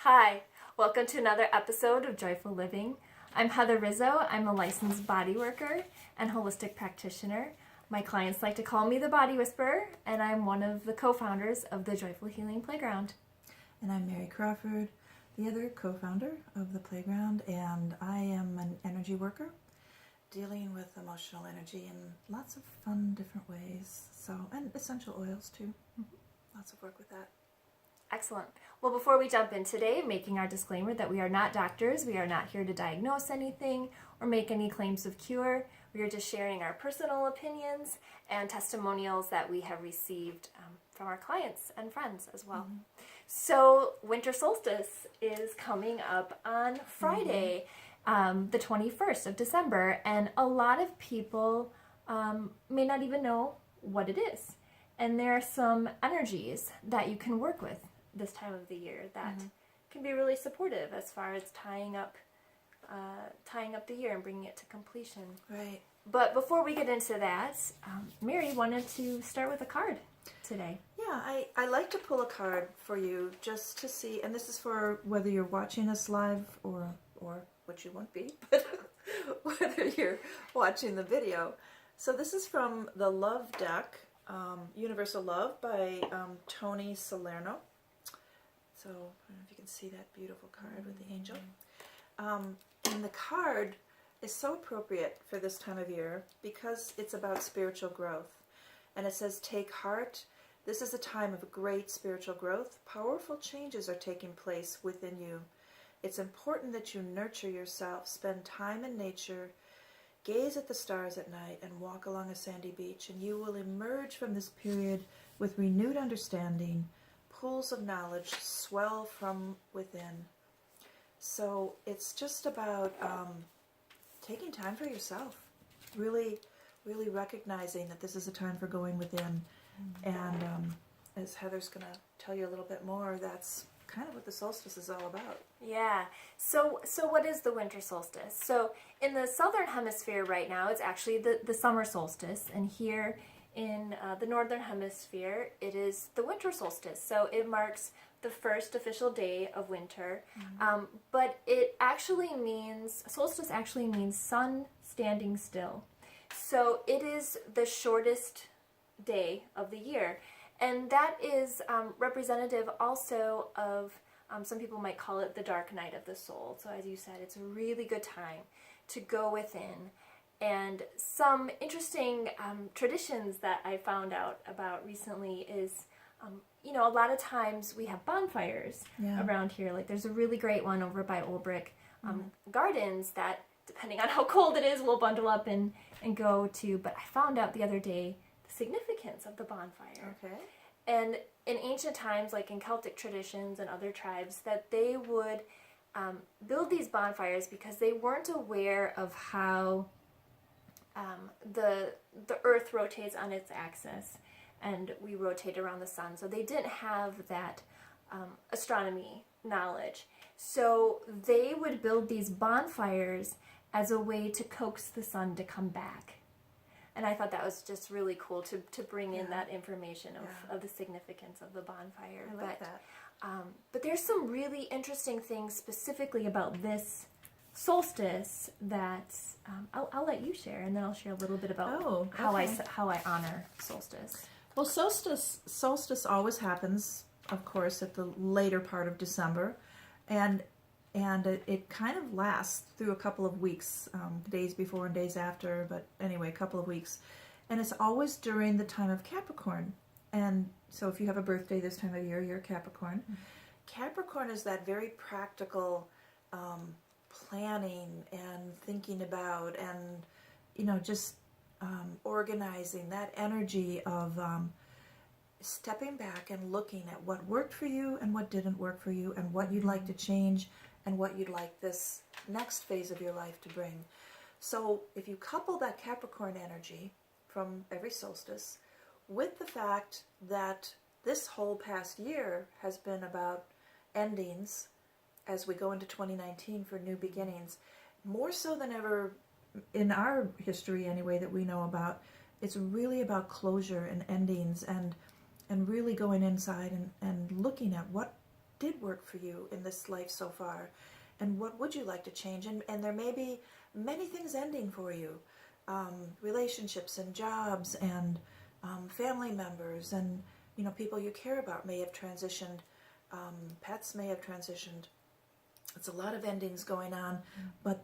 Hi, welcome to another episode of Joyful Living. I'm Heather Rizzo. I'm a licensed body worker and holistic practitioner. My clients like to call me the Body Whisperer, and I'm one of the co-founders of the Joyful Healing Playground. And I'm Mary Crawford, the other co-founder of the Playground, and I am an energy worker dealing with emotional energy in lots of fun different ways. And essential oils too. Lots of work with that. Excellent. Well, before we jump in today, making our disclaimer that we are not doctors, we are not here to diagnose anything or make any claims of cure. We are just sharing our personal opinions and testimonials that we have received from our clients and friends as well. So, winter solstice is coming up on Friday, the 21st of December, and a lot of people may not even know what it is. And there are some energies that you can work with this time of the year that can be really supportive as far as tying up the year and bringing it to completion. Right. But before we get into that, Mary wanted to start with a card today. Yeah, I like to pull a card for you just to see, and this is for whether you're watching us live or which you won't be, but whether you're watching the video. So this is from the Love deck, Universal Love by Tony Salerno. So I don't know if you can see that beautiful card with the angel. And the card is so appropriate for this time of year because it's about spiritual growth. And it says, take heart. This is a time of great spiritual growth. Powerful changes are taking place within you. It's important that you nurture yourself, spend time in nature, gaze at the stars at night, and walk along a sandy beach, and you will emerge from this period with renewed understanding. Pools of knowledge swell from within. So it's just about taking time for yourself, really recognizing that this is a time for going within. And as Heather's going to tell you a little bit more, that's kind of what the solstice is all about. Yeah. So what is the winter solstice? So in the southern hemisphere right now, it's actually the summer solstice, and here in the northern hemisphere, it is the winter solstice. So it marks the first official day of winter, but it actually means, solstice actually means sun standing still. So it is the shortest day of the year. And that is representative also of, some people might call it the dark night of the soul. So as you said, it's a really good time to go within. And some interesting traditions that I found out about recently is, a lot of times we have bonfires around here. Like there's a really great one over by Old Brick Gardens that, depending on how cold it is, we'll bundle up and go to. But I found out the other day the significance of the bonfire. Okay. And in ancient times, like in Celtic traditions and other tribes, that they would build these bonfires because they weren't aware of how the earth rotates on its axis and we rotate around the sun. So they didn't have that astronomy knowledge. So they would build these bonfires as a way to coax the sun to come back. And I thought that was just really cool to bring in that information of the significance of the bonfire. I like that. But there's some really interesting things specifically about this solstice that I'll let you share, and then I'll share a little bit about how I honor solstice. Well, solstice always happens, of course, at the later part of December, and it kind of lasts through a couple of weeks, days before and days after, but anyway, a couple of weeks. And it's always during the time of Capricorn. And so if you have a birthday this time of year, you're a Capricorn. Capricorn is that very practical planning and thinking about and, just organizing, that energy of stepping back and looking at what worked for you and what didn't work for you and what you'd like to change and what you'd like this next phase of your life to bring. So if you couple that Capricorn energy from every solstice with the fact that this whole past year has been about endings as we go into 2019 for new beginnings, more so than ever in our history anyway that we know about, it's really about closure and endings and really going inside and looking at what did work for you in this life so far, and what would you like to change? And there may be many things ending for you, relationships and jobs and family members, and people you care about may have transitioned, pets may have transitioned. It's a lot of endings going on, but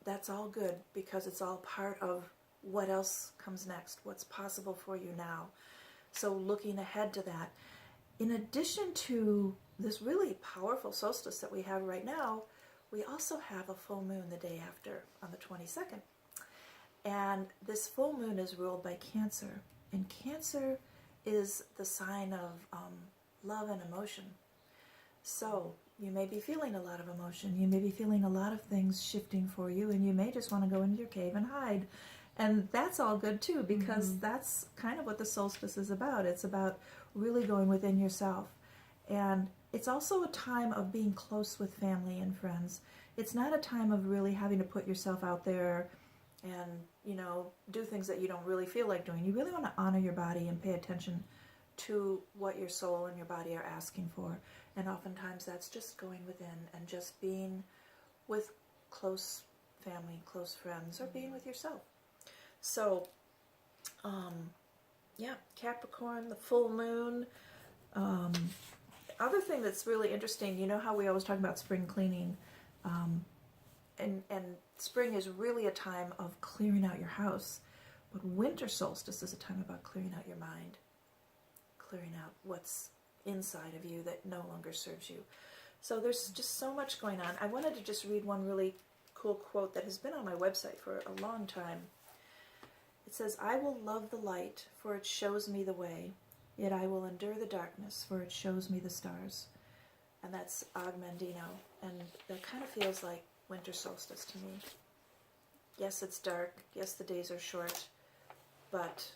that's all good, because it's all part of what else comes next, what's possible for you now. So looking ahead to that, in addition to this really powerful solstice that we have right now, we also have a full moon the day after, on the 22nd. And this full moon is ruled by Cancer. And Cancer is the sign of love and emotion. So you may be feeling a lot of emotion. You may be feeling a lot of things shifting for you, and you may just want to go into your cave and hide. And that's all good too, because that's kind of what the solstice is about. It's about really going within yourself. And it's also a time of being close with family and friends. It's not a time of really having to put yourself out there and, do things that you don't really feel like doing. You really want to honor your body and pay attention to what your soul and your body are asking for. And oftentimes that's just going within and just being with close family, close friends, or being with yourself. So, Capricorn, the full moon. Other thing that's really interesting, you know how we always talk about spring cleaning, and spring is really a time of clearing out your house, but winter solstice is a time about clearing out your mind, clearing out what's inside of you that no longer serves you. So there's just so much going on. I wanted to just read one really cool quote that has been on my website for a long time. It says, "I will love the light, for it shows me the way. Yet I will endure the darkness, for it shows me the stars." And that's Agmendino. And that kind of feels like winter solstice to me. Yes, it's dark. Yes, the days are short. But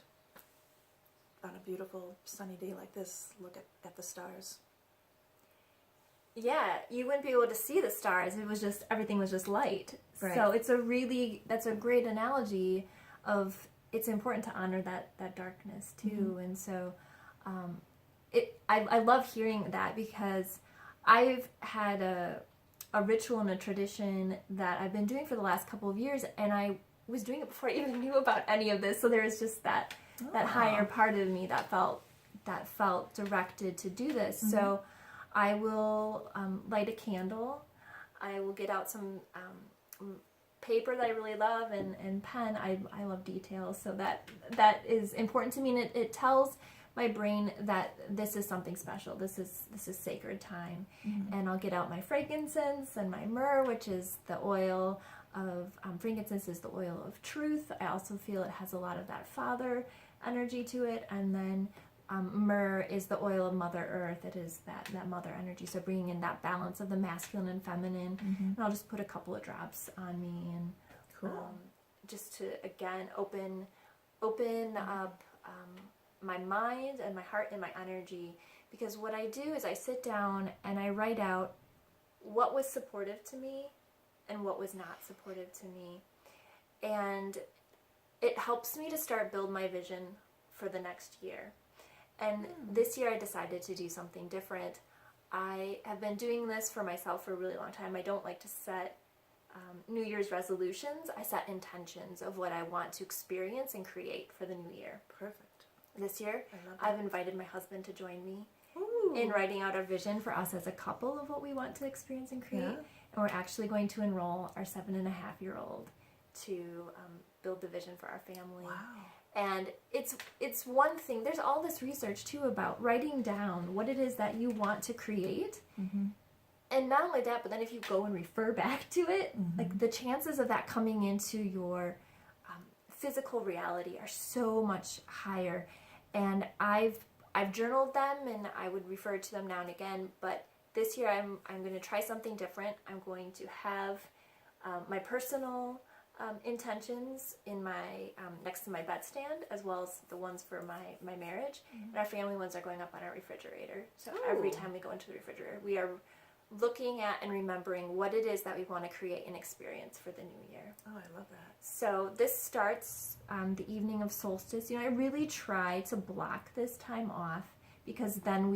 on a beautiful sunny day like this, look at the stars. Yeah, you wouldn't be able to see the stars. It was just, everything was just light. Right. So that's a great analogy of, it's important to honor that darkness too. And so I love hearing that, because I've had a ritual and a tradition that I've been doing for the last couple of years, and I was doing it before I even knew about any of this. So there was just that higher part of me that felt directed to do this. So I will light a candle. I will get out some paper that I really love, and pen. I love details, so that is important to me, and it tells my brain that this is something special. This is sacred time. And I'll get out my frankincense and my myrrh, which is the oil of frankincense is the oil of truth. I also feel it has a lot of that father energy to it, and then myrrh is the oil of Mother Earth. It is that mother energy, so bringing in that balance of the masculine and feminine. And I'll just put a couple of drops on me, and just to again open up my mind and my heart and my energy, because what I do is I sit down and I write out what was supportive to me and what was not supportive to me, and it helps me to start build my vision for the next year. And this year I decided to do something different. I have been doing this for myself for a really long time. I don't like to set New Year's resolutions. I set intentions of what I want to experience and create for the new year. Perfect. This year, I love that. I've invited my husband to join me in writing out our vision for us as a couple of what we want to experience and create. And we're actually going to enroll our 7.5-year-old to build the vision for our family. Wow. And it's one thing. There's all this research too about writing down what it is that you want to create. And not only that, but then if you go and refer back to it, like the chances of that coming into your physical reality are so much higher. And I've journaled them, and I would refer to them now and again, but this year I'm going to try something different. I'm going to have my personal intentions in my next to my bedstand, as well as the ones for my marriage. And our family ones are going up on our refrigerator. So every time we go into the refrigerator, we are looking at and remembering what it is that we want to create and experience for the new year. Oh, I love that. So this starts the evening of solstice. I really try to block this time off, because then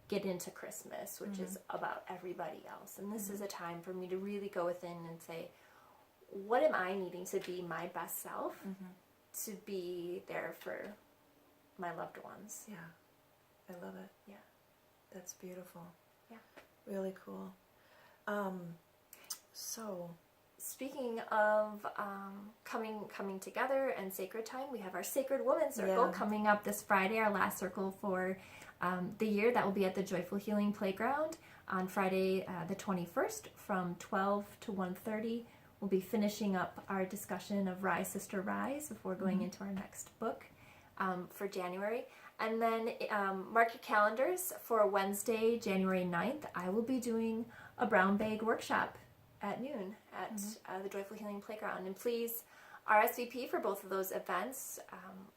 get into Christmas, which is about everybody else. And this is a time for me to really go within and say, what am I needing to be my best self, to be there for my loved ones? Yeah, I love it. Yeah. That's beautiful. Yeah. Really cool. So, speaking of coming together and sacred time, we have our Sacred Woman Circle coming up this Friday, our last circle for the year. That will be at the Joyful Healing Playground on Friday the 21st from 12 to 1:30. We'll be finishing up our discussion of Rise, Sister, Rise before going into our next book for January. And then mark your calendars for Wednesday, January 9th. I will be doing a brown bag workshop at noon at the Joyful Healing Playground. And please RSVP for both of those events.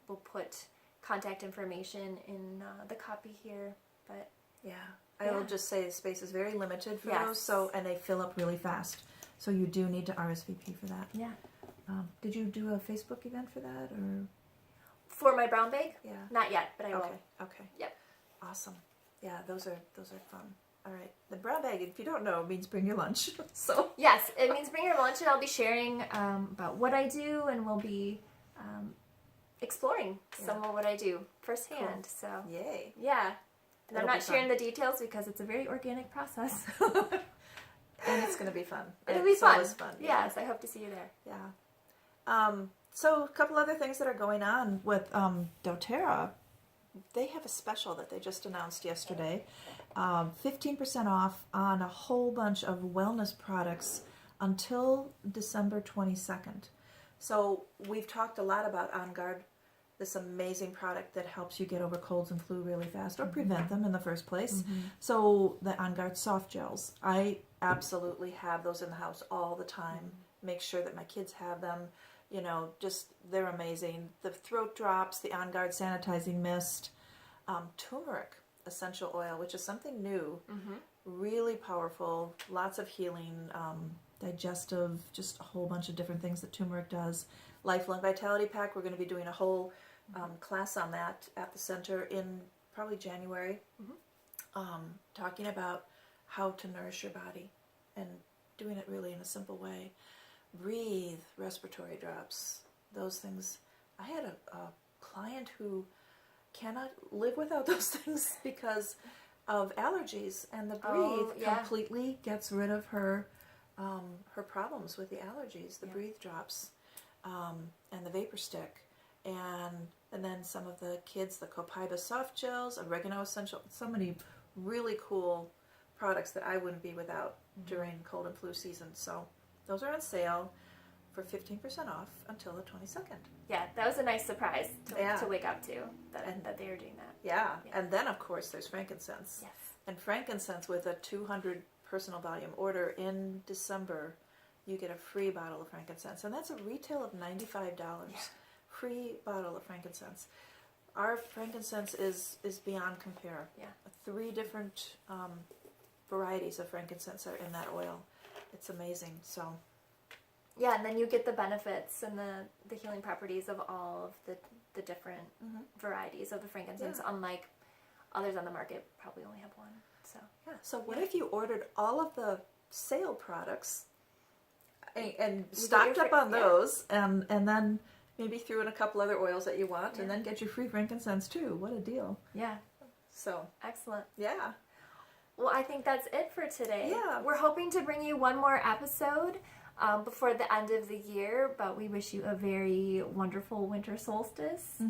We'll put contact information in the copy here. But I will just say the space is very limited for those, so, and they fill up really fast. So you do need to RSVP for that. Yeah. Did you do a Facebook event for that, or? For my brown bag? Yeah. Not yet, but I will. Okay. Yep. Awesome. Yeah, those are fun. All right. The brown bag, if you don't know, means bring your lunch. So yes, it means bring your lunch, and I'll be sharing about what I do, and we'll be exploring some of what I do firsthand. Cool. So yay. Yeah. And That'll I'm not be sharing the details because it's a very organic process. And it's going to be fun. It'll be It's fun. always fun. Yes, I hope to see you there. Yeah. So a couple other things that are going on with doTERRA. They have a special that they just announced yesterday. 15% off on a whole bunch of wellness products until December 22nd. So we've talked a lot about On Guard, this amazing product that helps you get over colds and flu really fast, or prevent them in the first place. So the On Guard soft gels, I absolutely have those in the house all the time. Make sure that my kids have them. You know, just, they're amazing. The throat drops, the On Guard sanitizing mist, turmeric essential oil, which is something new, really powerful, lots of healing, digestive, just a whole bunch of different things that turmeric does. Lifelong Vitality Pack, we're going to be doing a whole class on that at the center in probably January, talking about how to nourish your body and doing it really in a simple way. Breathe, respiratory drops, those things. I had a client who cannot live without those things because of allergies, and the Breathe completely gets rid of her her problems with the allergies. The Breathe drops and the Vapor Stick, and then some of the kids, the Copaiba soft gels, oregano essential, so many really cool products that I wouldn't be without during cold and flu season. So those are on sale for 15% off until the 22nd. Yeah, that was a nice surprise to wake up to, that they were doing that. Yeah, and then of course there's frankincense. Yes. And frankincense, with a 200 personal volume order in December, you get a free bottle of frankincense. And that's a retail of $95. Yeah. Free bottle of frankincense. Our frankincense is beyond compare. Yeah. 3 different varieties of frankincense are in that oil. It's amazing. So. Yeah, and then you get the benefits and the healing properties of all of the different varieties of the frankincense, unlike others on the market probably only have one. So yeah. So what if you ordered all of the sale products and stocked up on those, and then maybe threw in a couple other oils that you want, and then get your free frankincense too? What a deal. Yeah. So excellent. Yeah. Well, I think that's it for today. Yeah. We're hoping to bring you one more episode before the end of the year, but we wish you a very wonderful winter solstice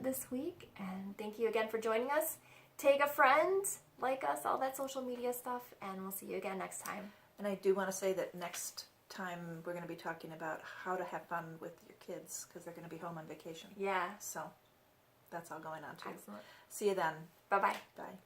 this week. And thank you again for joining us. Take a friend, like us, all that social media stuff, and we'll see you again next time. And I do want to say that next time we're going to be talking about how to have fun with your kids, because they're going to be home on vacation. Yeah. So that's all going on too. Excellent. See you then. Bye-bye. Bye.